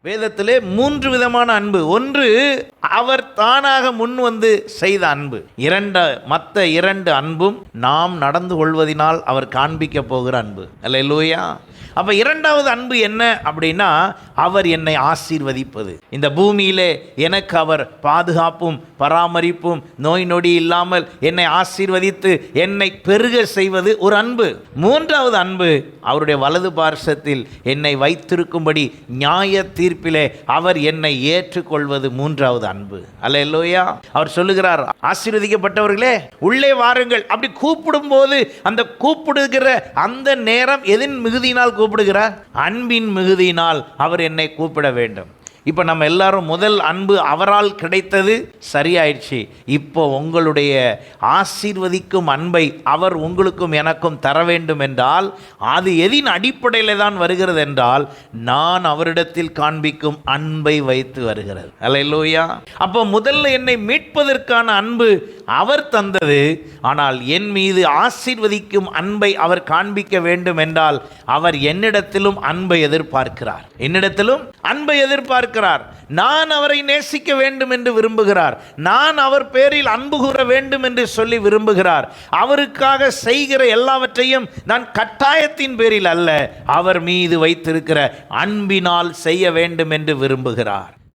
வேதத்திலே 3 விதமான அன்பு. ஒன்று, அவர் தானாக முன் வந்து செய்த அன்பு. மற்ற 2 அன்பும் நாம் நடந்து கொள்வதினால் அவர் காண்பிக்க போகிற அன்பு. அல்லேலூயா. அப்போ 2வது அன்பு என்ன அப்படின்னா, அவர் என்னை ஆசீர்வதிப்பது. இந்த பூமியிலே எனக்கு அவர் பாதுகாப்பும் பராமரிப்பும் நோய் நொடி இல்லாமல் என்னை ஆசீர்வதித்து என்னை பெருக செய்வது ஒரு அன்பு. 3வது அன்பு, அவருடைய வலது பார்சத்தில் என்னை வைத்திருக்கும்படி நியாய தீர்ப்பிலே அவர் என்னை ஏற்றுக்கொள்வது 3வது அன்பு. அல்லேலூயா. அவர் சொல்லுகிறார், ஆசீர்வதிக்கப்பட்டவர்களே உள்ளே வாருங்கள். அப்படி கூப்பிடும் போது அந்த கூப்பிடுகிற அந்த நேரம் எதின் மிகுதியினால் கூப்பிடுகிறார்? அன்பின் மிகுதியினால் அவர் என்னை கூப்பிட வேண்டும். இப்போ நம்ம எல்லாரும் முதல் அன்பு அவரால் கிடைத்தது, சரியாயிடுச்சு. இப்போ உங்களுடைய ஆசீர்வதிக்கும் அன்பை அவர் உங்களுக்கும் எனக்கும் தர வேண்டும் என்றால் அது எதின் அடிப்படையில் தான் வருகிறது என்றால், நான் அவரிடத்தில் காண்பிக்கும் அன்பை வைத்து வருகிறது. அல்லேலூயா. அப்போ முதல்ல என்னை மீட்பதற்கான அன்பு அவர் தந்தது. ஆனால் என் மீது ஆசீர்வதிக்கும் அன்பை அவர் காண்பிக்க வேண்டும் என்றால் அவர் என்னிடத்திலும் அன்பை எதிர்பார்க்கிறார். என்னிடத்திலும் அன்பை எதிர்பார்க்கிறார். நான் அவரை நேசிக்க வேண்டும் என்று விரும்புகிறார். நான் அவர் பேரில் அன்பு கூற வேண்டும் என்று சொல்லி விரும்புகிறார். அவருக்காக செய்கிற எல்லாவற்றையும் நான் கட்டாயத்தின் பேரில் அல்ல, அவர் மீது வைத்திருக்கிற அன்பினால் செய்ய வேண்டும் என்று விரும்புகிறார்.